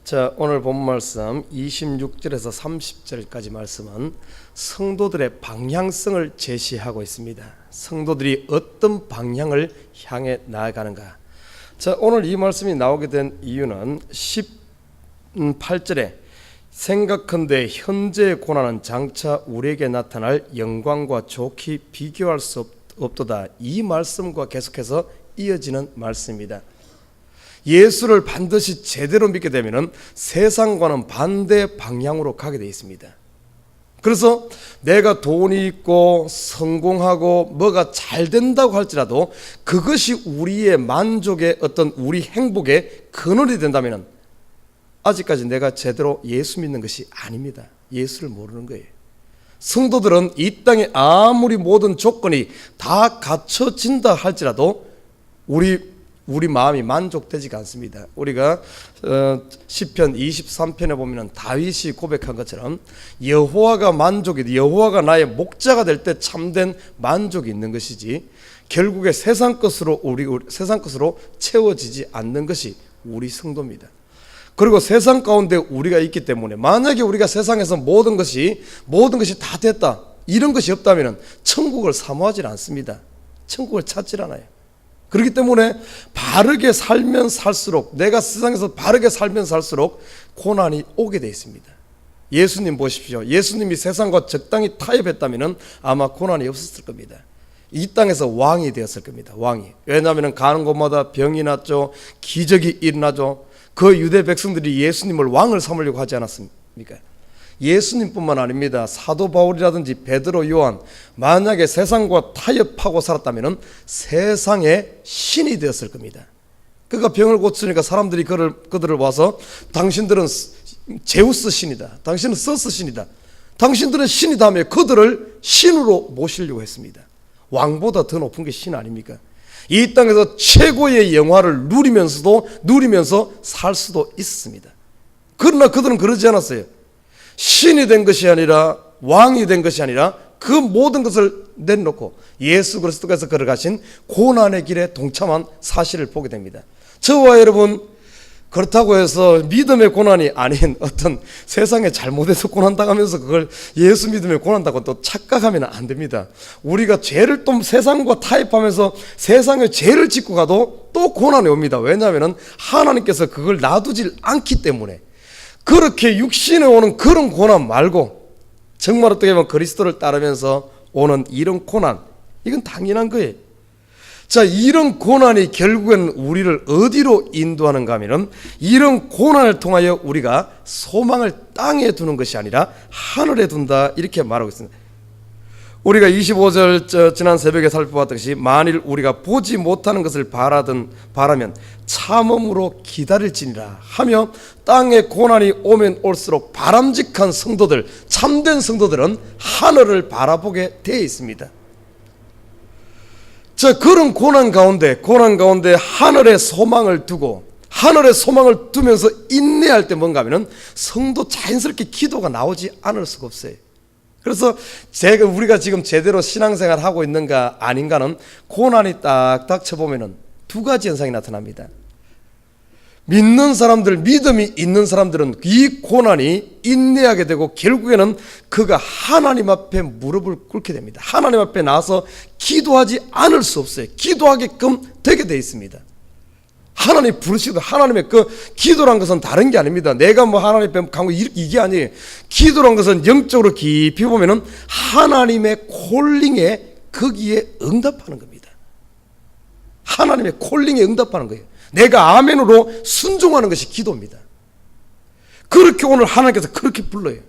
자, 오늘 본 말씀 26절에서 30절까지 말씀은 성도들의 방향성을 제시하고 있습니다. 성도들이 어떤 방향을 향해 나아가는가. 자, 오늘 이 말씀이 나오게 된 이유는 18절에 생각컨대 현재의 고난은 장차 우리에게 나타날 영광과 좋게 비교할 수 없도다. 이 말씀과 계속해서 이어지는 말씀입니다. 예수를 반드시 제대로 믿게 되면 세상과는 반대 방향으로 가게 되어 있습니다. 그래서 내가 돈이 있고 성공하고 뭐가 잘 된다고 할지라도 그것이 우리의 만족의 어떤 우리 행복의 근원이 된다면 아직까지 내가 제대로 예수 믿는 것이 아닙니다. 예수를 모르는 거예요. 성도들은 이 땅에 아무리 모든 조건이 다 갖춰진다 할지라도 우리 마음이 만족되지가 않습니다. 우리가 시편 23편에 보면 다윗이 고백한 것처럼 여호와가 만족이, 여호와가 나의 목자가 될 때 참된 만족이 있는 것이지 결국에 세상 것으로 세상 것으로 채워지지 않는 것이 우리 성도입니다. 그리고 세상 가운데 우리가 있기 때문에 만약에 우리가 세상에서 모든 것이 다 됐다 이런 것이 없다면 천국을 사모하지 않습니다. 천국을 찾질 않아요. 그렇기 때문에 바르게 살면 살수록, 내가 세상에서 바르게 살면 살수록 고난이 오게 되어 있습니다. 예수님 보십시오. 예수님이 세상과 적당히 타협했다면 아마 고난이 없었을 겁니다. 이 땅에서 왕이 되었을 겁니다. 왕이. 왜냐하면 가는 곳마다 병이 났죠. 기적이 일어나죠. 그 유대 백성들이 예수님을 왕을 삼으려고 하지 않았습니까? 예수님뿐만 아닙니다. 사도 바울이라든지 베드로, 요한, 만약에 세상과 타협하고 살았다면 세상의 신이 되었을 겁니다. 그가 병을 고치니까 사람들이 그들을 와서 당신들은 제우스 신이다, 당신은 서스 신이다, 당신들은 신이다 하며 그들을 신으로 모시려고 했습니다. 왕보다 더 높은 게 신 아닙니까? 이 땅에서 최고의 영화를 누리면서 살 수도 있습니다. 그러나 그들은 그러지 않았어요. 신이 된 것이 아니라, 왕이 된 것이 아니라 그 모든 것을 내놓고 예수 그리스도께서 걸어가신 고난의 길에 동참한 사실을 보게 됩니다. 저와 여러분, 그렇다고 해서 믿음의 고난이 아닌 어떤 세상에 잘못해서 고난당하면서 그걸 예수 믿음의 고난다고 또 착각하면 안 됩니다. 우리가 죄를 또 세상과 타협하면서 세상의 죄를 짓고 가도 또 고난이 옵니다. 왜냐하면 하나님께서 그걸 놔두질 않기 때문에. 그렇게 육신에 오는 그런 고난 말고 정말 어떻게 보면 그리스도를 따르면서 오는 이런 고난, 이건 당연한 거예요. 자, 이런 고난이 결국엔 우리를 어디로 인도하는가 하면 이런 고난을 통하여 우리가 소망을 땅에 두는 것이 아니라 하늘에 둔다, 이렇게 말하고 있습니다. 우리가 25절 지난 새벽에 살펴봤듯이 만일 우리가 보지 못하는 것을 바라면 참음으로 기다릴지니라 하며 땅에 고난이 오면 올수록 바람직한 성도들, 참된 성도들은 하늘을 바라보게 되어 있습니다. 자, 그런 고난 가운데 하늘에 소망을 두면서 인내할 때 뭔가 하면 성도 자연스럽게 기도가 나오지 않을 수가 없어요. 그래서 우리가 지금 제대로 신앙생활 하고 있는가 아닌가는 고난이 딱딱 쳐보면 두 가지 현상이 나타납니다. 믿는 사람들, 믿음이 있는 사람들은 이 고난이 인내하게 되고 결국에는 그가 하나님 앞에 무릎을 꿇게 됩니다. 하나님 앞에 나와서 기도하지 않을 수 없어요. 기도하게끔 되게 되어 있습니다. 하나님 부르시고, 하나님의 그 기도란 것은 다른 게 아닙니다. 내가 뭐 하나님 앞에 가고 이게 아니에요. 기도란 것은 영적으로 깊이 보면은 하나님의 콜링에 거기에 응답하는 겁니다. 하나님의 콜링에 응답하는 거예요. 내가 아멘으로 순종하는 것이 기도입니다. 그렇게 오늘 하나님께서 그렇게 불러요.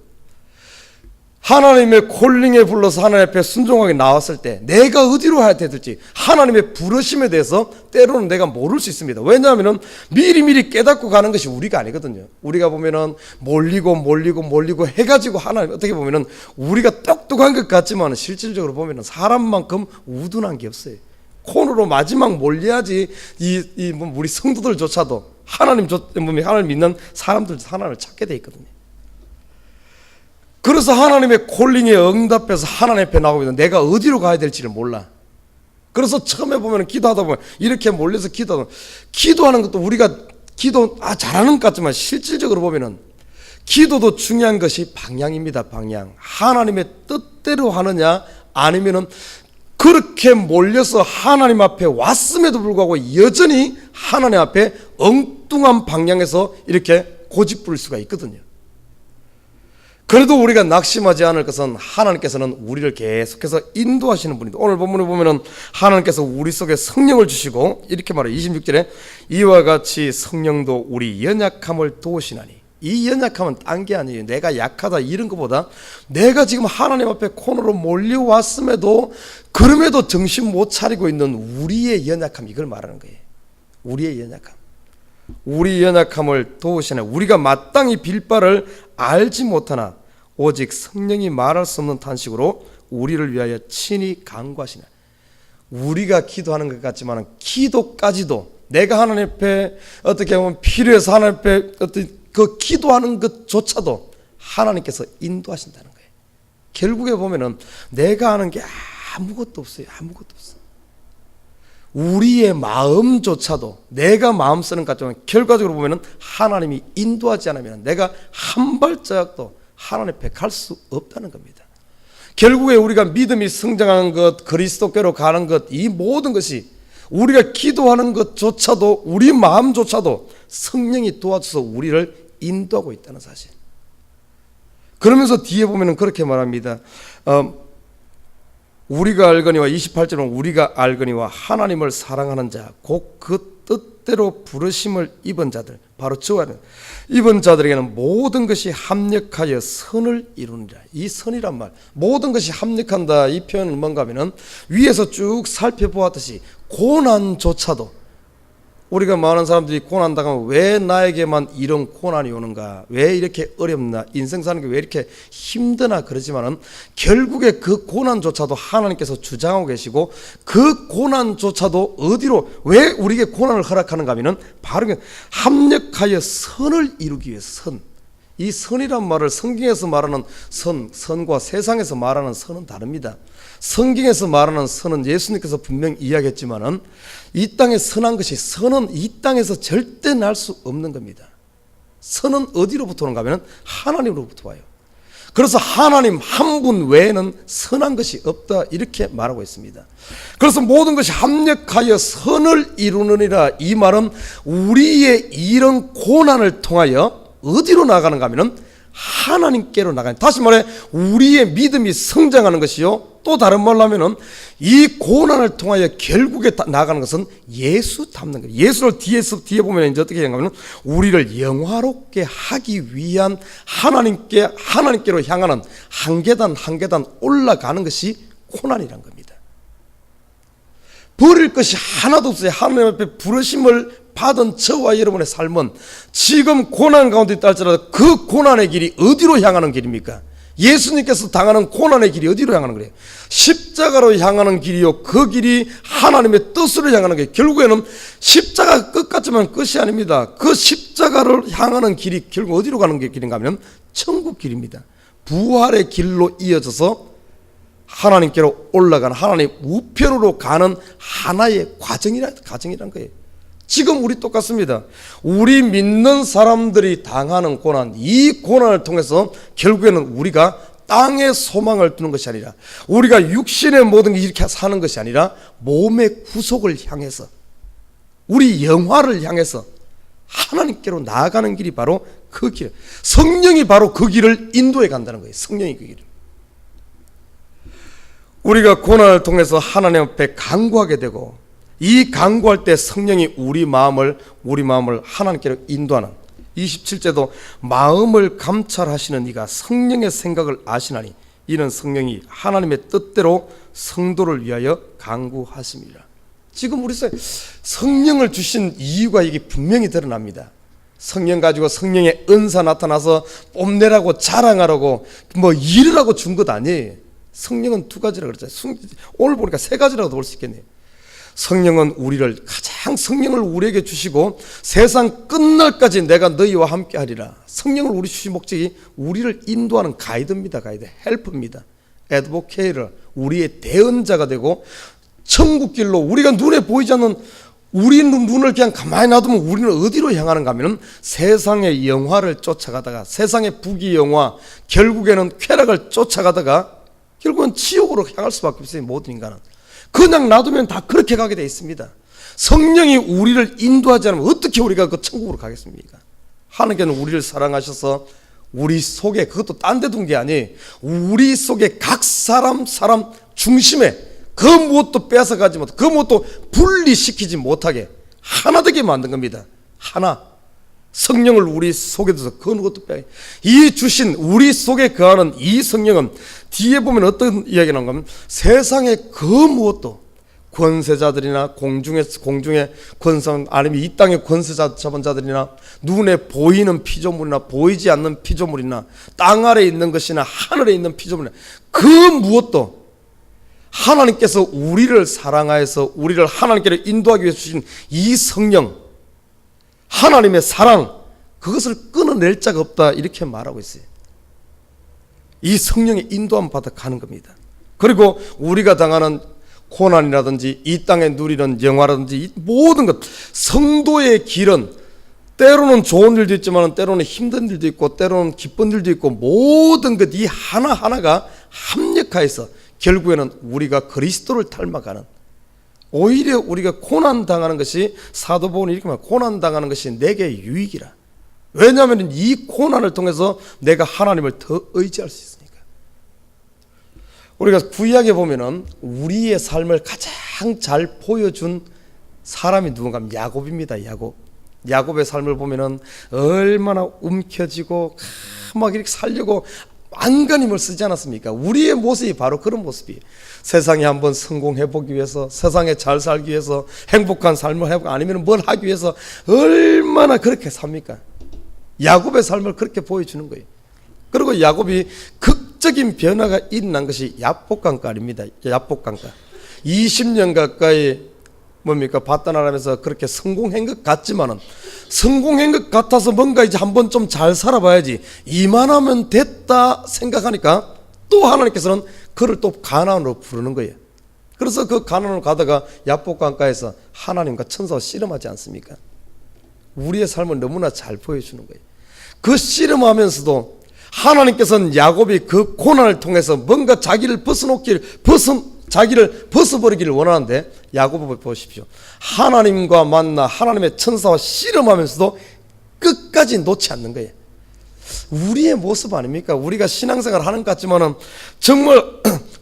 하나님의 콜링에 불러서 하나님 앞에 순종하게 나왔을 때 내가 어디로 해야 될지 하나님의 부르심에 대해서 때로는 내가 모를 수 있습니다. 왜냐하면 미리미리 깨닫고 가는 것이 우리가 아니거든요. 우리가 보면은 몰리고 해가지고 하나님, 어떻게 보면은 우리가 똑똑한 것 같지만 실질적으로 보면은 사람만큼 우둔한 게 없어요. 콘으로 마지막 몰려야지 우리 성도들조차도 하나님 믿는 사람들 하나님을 찾게 돼 있거든요. 그래서 하나님의 콜링에 응답해서 하나님 앞에 나오면 내가 어디로 가야 될지를 몰라. 그래서 처음에 보면 기도하다 보면 이렇게 몰려서 기도하는 것도 우리가 기도 잘하는 것 같지만 실질적으로 보면은 기도도 중요한 것이 방향입니다. 방향. 하나님의 뜻대로 하느냐 아니면은 그렇게 몰려서 하나님 앞에 왔음에도 불구하고 여전히 하나님 앞에 엉뚱한 방향에서 이렇게 고집부릴 수가 있거든요. 그래도 우리가 낙심하지 않을 것은 하나님께서는 우리를 계속해서 인도하시는 분입니다. 오늘 본문에 보면은 하나님께서 우리 속에 성령을 주시고 이렇게 말해요. 26절에 이와 같이 성령도 우리 연약함을 도우시나니. 이 연약함은 딴 게 아니에요. 내가 약하다 이런 것보다 내가 지금 하나님 앞에 코너로 몰려왔음에도 그럼에도 정신 못 차리고 있는 우리의 연약함, 이걸 말하는 거예요. 우리의 연약함. 우리 연약함을 도우시나. 우리가 마땅히 빌 바를 알지 못하나 오직 성령이 말할 수 없는 탄식으로 우리를 위하여 친히 간구하시나. 우리가 기도하는 것 같지만 기도까지도 내가 하나님 앞에 어떻게 보면 필요해서 하나님 앞에 그 기도하는 것조차도 하나님께서 인도하신다는 거예요. 결국에 보면은 내가 하는 게 아무것도 없어요. 아무것도 없어. 우리의 마음조차도 내가 마음 쓰는 것 같지만 결과적으로 보면은 하나님이 인도하지 않으면 내가 한 발자국도 하나님 앞에 갈 수 없다는 겁니다. 결국에 우리가 믿음이 성장하는 것, 그리스도께로 가는 것, 이 모든 것이 우리가 기도하는 것조차도 우리 마음조차도 성령이 도와줘서 우리를 인도하고 있다는 사실. 그러면서 뒤에 보면은 그렇게 말합니다. 우리가 알거니와 28절은 우리가 알거니와 하나님을 사랑하는 자 곧 그 뜻대로 부르심을 입은 자들, 바로 저와 입은 자들에게는 모든 것이 합력하여 선을 이루느니라. 이 선이란 말, 모든 것이 합력한다, 이 표현은 뭔가 하면은 위에서 쭉 살펴보았듯이 고난조차도, 우리가 많은 사람들이 고난 당하면 왜 나에게만 이런 고난이 오는가, 왜 이렇게 어렵나, 인생 사는 게 왜 이렇게 힘드나 그러지만은 결국에 그 고난조차도 하나님께서 주장하고 계시고 그 고난조차도 어디로, 왜 우리에게 고난을 허락하는가 하면은 바로 합력하여 선을 이루기 위해서. 선, 이 선이란 말을 성경에서 말하는 선과 세상에서 말하는 선은 다릅니다. 성경에서 말하는 선은 예수님께서 분명히 이야기했지만은 이 땅에 선한 것이, 선은 이 땅에서 절대 날 수 없는 겁니다. 선은 어디로부터 오는가 하면 하나님으로부터 와요. 그래서 하나님 한 분 외에는 선한 것이 없다, 이렇게 말하고 있습니다. 그래서 모든 것이 합력하여 선을 이루느니라. 이 말은 우리의 이런 고난을 통하여 어디로 나가는가 하면 하나님께로 나가는, 다시 말해 우리의 믿음이 성장하는 것이요, 또 다른 말로 하면은 이 고난을 통하여 결국에 나가는 것은 예수 닮는 거예요. 예수를 뒤에 보면 이제 어떻게 하냐면 우리를 영화롭게 하기 위한 하나님께로 향하는 한 계단 한 계단 올라가는 것이 고난이란 겁니다. 버릴 것이 하나도 없어요. 하나님 앞에 부르심을 받은 저와 여러분의 삶은 지금 고난 가운데 있다 할지라도 그 고난의 길이 어디로 향하는 길입니까? 예수님께서 당하는 고난의 길이 어디로 향하는 거예요? 십자가로 향하는 길이요, 그 길이 하나님의 뜻으로 향하는 거예요. 결국에는 십자가 끝 같지만 끝이 아닙니다. 그 십자가를 향하는 길이 결국 어디로 가는 게 길인가 하면 천국 길입니다. 부활의 길로 이어져서 하나님께로 올라가는, 하나님 우편으로 가는 하나의 과정이란 거예요. 지금 우리 똑같습니다. 우리 믿는 사람들이 당하는 고난, 이 고난을 통해서 결국에는 우리가 땅에 소망을 두는 것이 아니라, 우리가 육신의 모든 게 이렇게 사는 것이 아니라 몸의 구속을 향해서, 우리 영화를 향해서 하나님께로 나아가는 길이 바로 그 길, 성령이 바로 그 길을 인도해 간다는 거예요. 성령이 그 길을. 우리가 고난을 통해서 하나님 앞에 간구하게 되고, 이 간구할 때 성령이 우리 마음을 하나님께로 인도하는, 27제도 마음을 감찰하시는 이가 성령의 생각을 아시나니 이는 성령이 하나님의 뜻대로 성도를 위하여 간구하심이라. 지금 우리 성령을 주신 이유가 이게 분명히 드러납니다. 성령 가지고 성령의 은사 나타나서 뽐내라고 자랑하라고 뭐 이르라고 준 것 아니에요. 성령은 두 가지라고 그랬잖아요. 오늘 보니까 세 가지라고도 볼 수 있겠네요. 성령은 성령을 우리에게 주시고 세상 끝날까지 내가 너희와 함께 하리라. 성령을 우리 주신 목적이 우리를 인도하는 가이드입니다. 가이드, 헬프입니다. 애드보케이터, 우리의 대언자가 되고 천국길로, 우리가 눈에 보이지 않는 우리 눈을 그냥 가만히 놔두면 우리는 어디로 향하는가 하면 세상의 영화를 쫓아가다가, 세상의 부귀 영화, 결국에는 쾌락을 쫓아가다가 결국은 지옥으로 향할 수밖에 없어요. 모든 인간은 그냥 놔두면 다 그렇게 가게 돼 있습니다. 성령이 우리를 인도하지 않으면 어떻게 우리가 그 천국으로 가겠습니까? 하나님께는 우리를 사랑하셔서 우리 속에, 그것도 딴 데 둔 게 아니에요. 우리 속에 각 사람 중심에 그 무엇도 뺏어가지 못하게, 그 무엇도 분리시키지 못하게 하나 되게 만든 겁니다. 하나. 성령을 우리 속에 둬서 그 누구도 빼. 이 주신 우리 속에 거하는 이 성령은 뒤에 보면 어떤 이야기가 나오는가 하면 세상의 그 무엇도 권세자들이나 공중의 권세, 아니면 이 땅의 권세 잡은 자들이나 눈에 보이는 피조물이나 보이지 않는 피조물이나 땅 아래에 있는 것이나 하늘에 있는 피조물이나 그 무엇도 하나님께서 우리를 사랑하여서 우리를 하나님께로 인도하기 위해서 주신 이 성령, 하나님의 사랑, 그것을 끊어낼 자가 없다, 이렇게 말하고 있어요. 이 성령의 인도함 받아 가는 겁니다. 그리고 우리가 당하는 고난이라든지 이 땅에 누리는 영화라든지 이 모든 것, 성도의 길은 때로는 좋은 일도 있지만 때로는 힘든 일도 있고 때로는 기쁜 일도 있고 모든 것 이 하나하나가 합력하여서 결국에는 우리가 그리스도를 닮아가는, 오히려 우리가 고난당하는 것이, 사도바울은 이렇게 말합니다. 고난당하는 것이 내게 유익이라. 왜냐하면 이 고난을 통해서 내가 하나님을 더 의지할 수 있으니까. 우리가 구약에 보면은 우리의 삶을 가장 잘 보여준 사람이 누군가 하면 야곱입니다. 야곱의 삶을 보면은 얼마나 움켜쥐고 막 이렇게 살려고 안간힘을 쓰지 않았습니까? 우리의 모습이 바로 그런 모습이에요. 세상에 한번 성공해보기 위해서, 세상에 잘 살기 위해서, 행복한 삶을 해보고 아니면 뭘 하기 위해서 얼마나 그렇게 삽니까? 야곱의 삶을 그렇게 보여주는 거예요. 그리고 야곱이 극적인 변화가 일어난 것이 야복강가입니다. 야복강가 20년 가까이 뭡니까? 바다나라면서 그렇게 성공한 것 같지만은, 성공한 것 같아서 뭔가 이제 한번 좀 잘 살아봐야지, 이만하면 됐다 생각하니까 또 하나님께서는 그를 또 가나안으로 부르는 거예요. 그래서 그 가나안으로 가다가 야복강가에서 하나님과 천사와 씨름하지 않습니까? 우리의 삶을 너무나 잘 보여주는 거예요. 그 씨름하면서도 하나님께서는 야곱이 그 고난을 통해서 뭔가 자기를 자기를 벗어버리기를 원하는데, 야곱을 보십시오. 하나님과 만나 하나님의 천사와 씨름하면서도 끝까지 놓지 않는 거예요. 우리의 모습 아닙니까? 우리가 신앙생활을 하는 것 같지만은 정말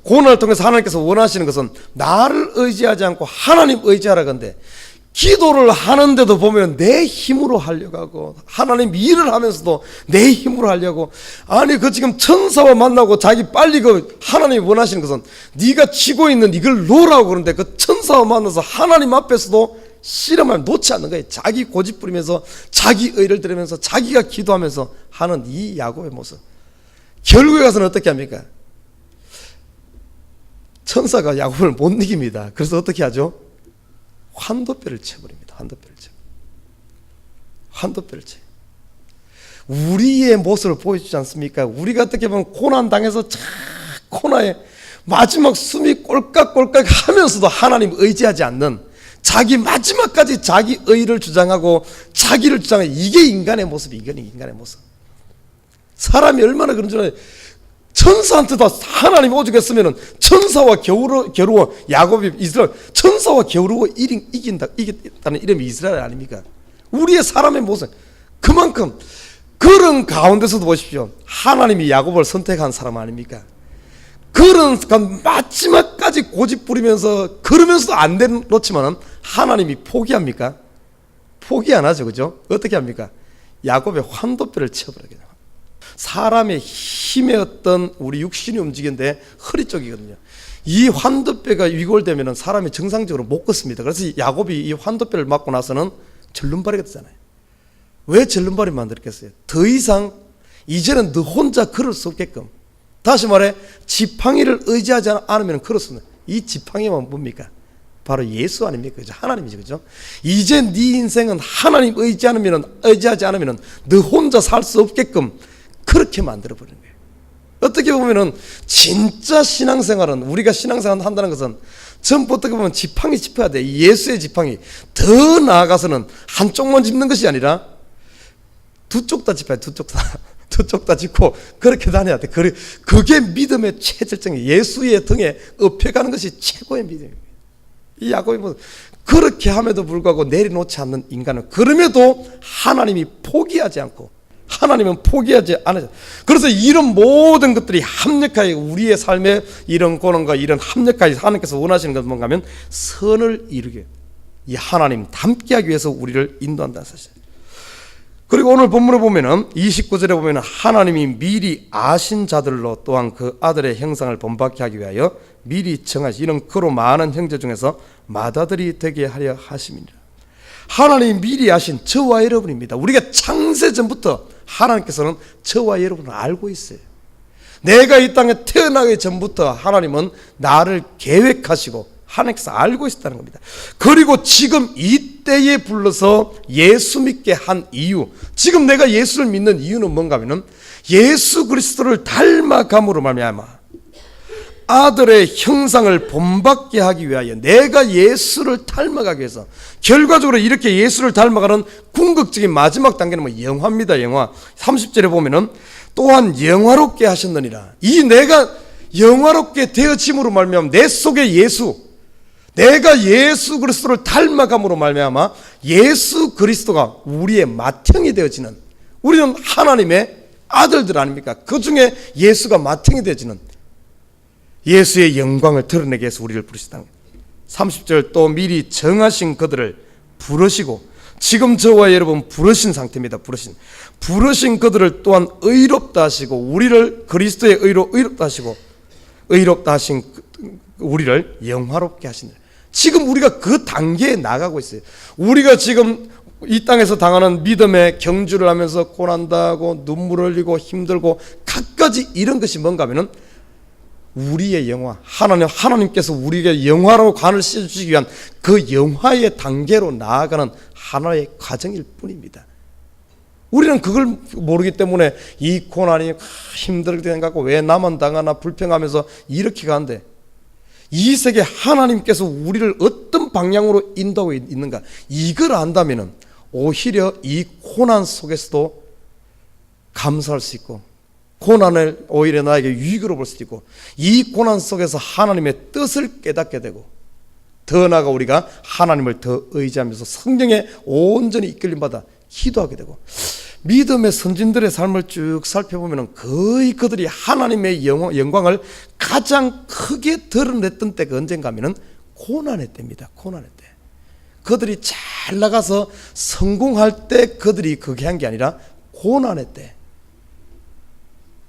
고난을 통해서 하나님께서 원하시는 것은 나를 의지하지 않고 하나님 의지하라 건데, 기도를 하는데도 보면 내 힘으로 하려고 하고, 하나님 일을 하면서도 내 힘으로 하려고, 아니 그 지금 천사와 만나고 자기 빨리 그 하나님이 원하시는 것은 네가 쥐고 있는 이걸 놓으라고 그러는데, 그 천사와 만나서 하나님 앞에서도 씨름을 놓지 않는 거예요. 자기 고집 부리면서 자기 의를 들으면서 자기가 기도하면서 하는 이 야곱의 모습, 결국에 가서는 어떻게 합니까? 천사가 야곱을 못 이깁니다. 그래서 어떻게 하죠? 환도뼈를 쳐버립니다. 환도뼈를 쳐. 우리의 모습을 보여주지 않습니까? 우리가 어떻게 보면 고난당해서 코너에 마지막 숨이 꼴깍꼴깍 하면서도 하나님 의지하지 않는, 자기 마지막까지 자기 의를 주장하고 자기를 주장하는, 이게 인간의 모습이, 인간의 모습. 사람이 얼마나 그런 줄 알아요. 천사한테도 하나님 오죽했으면 천사와 겨루어 야곱이 이스라엘, 천사와 겨루어 이겼다는 이름이 이스라엘 아닙니까? 우리의 사람의 모습, 그만큼 그런 가운데서도 보십시오. 하나님이 야곱을 선택한 사람 아닙니까? 그런 마지막까지 고집 부리면서 그러면서도 안 놓지만은 하나님이 포기합니까? 포기 안 하죠, 그죠? 어떻게 합니까? 야곱의 환도뼈를 쳐버리게 됩니다. 사람의 힘의 어떤 우리 육신이 움직이는데 허리 쪽이거든요. 이 환도뼈가 위골되면 사람이 정상적으로 못 걷습니다. 그래서 야곱이 이 환도뼈를 맞고 나서는 절름발이가 되잖아요. 왜 절름발이 만들었겠어요? 더 이상 이제는 너 혼자 걸을 수 없게끔, 다시 말해 지팡이를 의지하지 않으면 걸을 수 없는, 이 지팡이만 뭡니까? 바로 예수 아닙니까? 하나님이죠, 그죠? 이제 네 인생은 하나님 의지하지 않으면 너 혼자 살 수 없게끔 그렇게 만들어 버리는 거예요. 어떻게 보면은 진짜 신앙생활은, 우리가 신앙생활 한다는 것은 전부 어떻게 보면 지팡이 짚어야 돼. 예수의 지팡이. 더 나아가서는 한쪽만 짚는 것이 아니라 두 쪽 다 짚어야 돼. 두 쪽 다. 두 쪽 다 짚고 그렇게 다녀야 돼. 그게 믿음의 최절정이에요. 예수의 등에 업혀가는 것이 최고의 믿음입니다. 이 야곱이 뭐 그렇게 함에도 불구하고 내려놓지 않는 인간은, 그럼에도 하나님이 포기하지 않고, 하나님은 포기하지 않아요. 그래서 이런 모든 것들이 합력하여 우리의 삶에 이런 고난과 이런 합력하여 하나님께서 원하시는 것은 뭔가 하면 선을 이루게, 이 하나님 닮게 하기 위해서 우리를 인도한다는 사실. 그리고 오늘 본문을 보면은 29절에 보면은 하나님이 미리 아신 자들로 또한 그 아들의 형상을 본받게 하기 위하여 미리 정하시, 이런 그로 많은 형제 중에서 맏아들이 되게 하려 하심이니라. 하나님이 미리 아신 저와 여러분입니다. 우리가 창세 전부터 하나님께서는 저와 여러분을 알고 있어요. 내가 이 땅에 태어나기 전부터 하나님은 나를 계획하시고 하나님께서 알고 있었다는 겁니다. 그리고 지금 이때에 불러서 예수 믿게 한 이유, 지금 내가 예수를 믿는 이유는 뭔가 하면은 예수 그리스도를 닮아감으로 말미암아 아들의 형상을 본받게 하기 위하여, 내가 예수를 닮아가기 위해서, 결과적으로 이렇게 예수를 닮아가는 궁극적인 마지막 단계는 뭐 영화입니다. 영화 30절에 보면은 또한 영화롭게 하셨느니라. 이 내가 영화롭게 되어짐으로 말미암아 내 속에 예수, 내가 예수 그리스도를 닮아감으로 말미암아 예수 그리스도가 우리의 맏형이 되어지는, 우리는 하나님의 아들들 아닙니까? 그 중에 예수가 맏형이 되어지는 예수의 영광을 드러내기 위해서 우리를 부르시다는 거예요. 30절, 또 미리 정하신 그들을 부르시고, 지금 저와 여러분 부르신 상태입니다. 부르신 그들을 또한 의롭다 하시고, 우리를 그리스도의 의로 의롭다 하시고, 의롭다 하신 우리를 영화롭게 하시는, 지금 우리가 그 단계에 나가고 있어요. 우리가 지금 이 땅에서 당하는 믿음의 경주를 하면서 고난당하고 눈물을 흘리고 힘들고 갖가지 이런 것이 뭔가 하면은 우리의 영화, 하나님께서 우리에게 영화로 관을 씌워주시기 위한 그 영화의 단계로 나아가는 하나의 과정일 뿐입니다. 우리는 그걸 모르기 때문에 이 고난이 힘들게 생각하고 왜 나만 당하나 불평하면서 이렇게 가는데, 이 세계 하나님께서 우리를 어떤 방향으로 인도하고 있는가, 이걸 안다면 오히려 이 고난 속에서도 감사할 수 있고, 고난을 오히려 나에게 유익으로 볼 수도 있고, 이 고난 속에서 하나님의 뜻을 깨닫게 되고, 더 나아가 우리가 하나님을 더 의지하면서 성령에 온전히 이끌림 받아 기도하게 되고, 믿음의 선진들의 삶을 쭉 살펴보면 거의 그들이 하나님의 영광을 가장 크게 드러냈던 때가 언젠가 하면 고난의 때입니다. 고난의 때. 그들이 잘 나가서 성공할 때 그들이 그게 한 게 아니라 고난의 때.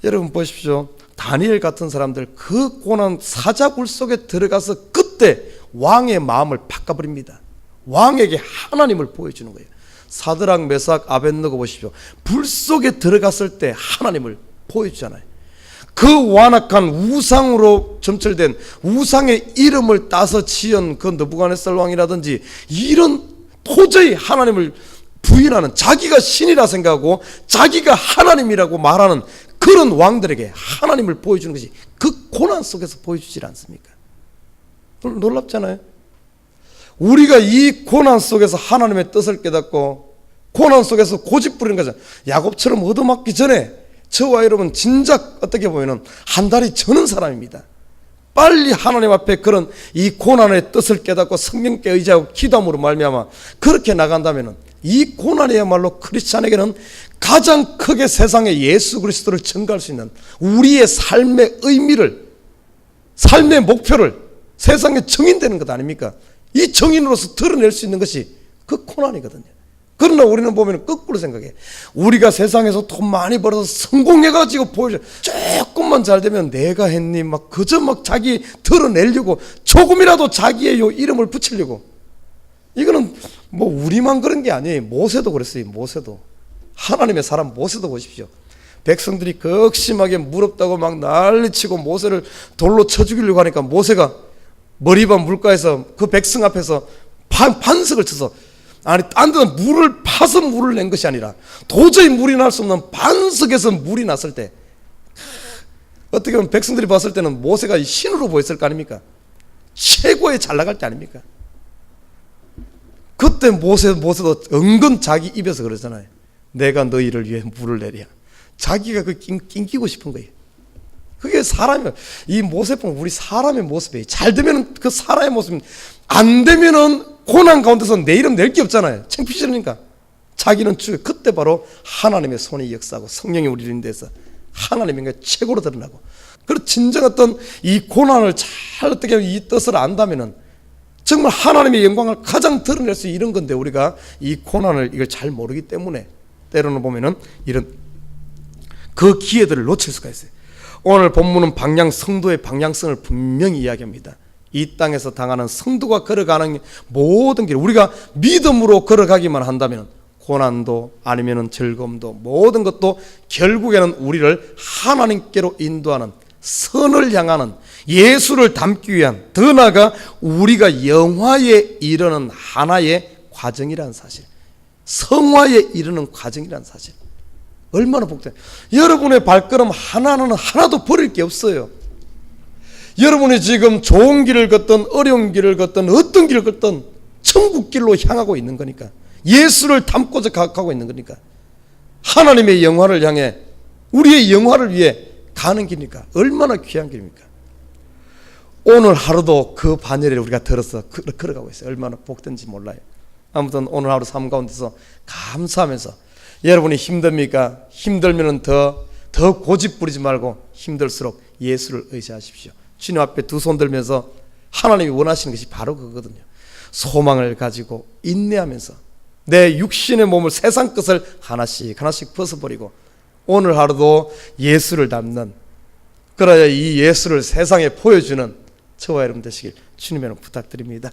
여러분 보십시오. 다니엘 같은 사람들 그 고난 사자굴 속에 들어가서 그때 왕의 마음을 바꿔버립니다. 왕에게 하나님을 보여주는 거예요. 사드락 메삭 아벳느고 보십시오. 불 속에 들어갔을 때 하나님을 보여주잖아요. 그 완악한 우상으로 점철된 우상의 이름을 따서 지은 그 느부갓네살 왕이라든지, 이런 도저히 하나님을 부인하는, 자기가 신이라 생각하고 자기가 하나님이라고 말하는 그런 왕들에게 하나님을 보여주는 것이 그 고난 속에서 보여주질 않습니까? 놀랍잖아요. 우리가 이 고난 속에서 하나님의 뜻을 깨닫고 고난 속에서 고집 부리는 거죠. 야곱처럼 얻어맞기 전에 저와 여러분 진작 어떻게 보면 한 달이 저는 사람입니다. 빨리 하나님 앞에 그런 이 고난의 뜻을 깨닫고 성령께 의지하고 기도함으로 말미암아 그렇게 나간다면 이 고난이야말로 크리스찬에게는 가장 크게 세상에 예수 그리스도를 증거할 수 있는 우리의 삶의 의미를, 삶의 목표를 세상에 증인되는 것 아닙니까? 이 증인으로서 드러낼 수 있는 것이 그 고난이거든요. 그러나 우리는 보면 거꾸로 생각해. 우리가 세상에서 돈 많이 벌어서 성공해가지고 보여줘. 조금만 잘 되면 내가 했니? 막 그저 막 자기 드러내려고 조금이라도 자기의 요 이름을 붙이려고. 이거는 뭐 우리만 그런 게 아니에요. 모세도 그랬어요. 모세도. 하나님의 사람 모세도 보십시오. 백성들이 극심하게 무럽다고 막 난리치고 모세를 돌로 쳐 죽이려고 하니까 모세가 머리반 물가에서 그 백성 앞에서 반석을 쳐서, 아니 딴 데는 물을 파서 물을 낸 것이 아니라 도저히 물이 날 수 없는 반석에서 물이 났을 때 어떻게 보면 백성들이 봤을 때는 모세가 신으로 보였을 거 아닙니까? 최고의 잘 나갈 때 아닙니까? 그때 모세도 은근 자기 입에서 그러잖아요. 내가 너희를 위해 물을 내랴. 자기가 그 낑기고 싶은 거예요. 그게 사람이, 이 모습 보면 우리 사람의 모습이에요. 잘 되면 그 사람의 모습, 안 되면은 고난 가운데서 내 이름 낼 게 없잖아요. 창피시니까. 자기는 그때 바로 하나님의 손이 역사하고 성령이 우리를 인도해서 하나님의 최고로 드러나고, 그리고 진정 어떤 이 고난을 잘 어떻게 이 뜻을 안다면은 정말 하나님의 영광을 가장 드러낼 수 있는 건데, 우리가 이 고난을 이걸 잘 모르기 때문에 때로는 보면은 이런 그 기회들을 놓칠 수가 있어요. 오늘 본문은 성도의 방향성을 분명히 이야기합니다. 이 땅에서 당하는 성도가 걸어가는 모든 길, 우리가 믿음으로 걸어가기만 한다면 고난도 아니면 즐거움도 모든 것도 결국에는 우리를 하나님께로 인도하는, 선을 향하는, 예수를 닮기 위한, 더 나아가 우리가 영화에 이르는 하나의 과정이라는 사실, 성화에 이르는 과정이라는 사실, 얼마나 복잡해요. 여러분의 발걸음 하나도 버릴 게 없어요. 여러분이 지금 좋은 길을 걷든 어려운 길을 걷든 어떤 길을 걷든 천국 길로 향하고 있는 거니까, 예수를 닮고자 가고 있는 거니까, 하나님의 영화를 향해 우리의 영화를 위해 가는 길이니까 얼마나 귀한 길입니까? 오늘 하루도 그 반열에 우리가 들어서 걸어가고 있어요. 얼마나 복된지 몰라요. 아무튼 오늘 하루 삶 가운데서 감사하면서, 여러분이 힘듭니까? 힘들면 더 고집 부리지 말고 힘들수록 예수를 의지하십시오. 주님 앞에 두 손 들면서 하나님이 원하시는 것이 바로 그거거든요. 소망을 가지고 인내하면서 내 육신의 몸을, 세상 것을 하나씩 벗어버리고 오늘 하루도 예수를 닮는, 그래야 이 예수를 세상에 보여주는 저와 여러분 되시길 주님의 이름으로 부탁드립니다.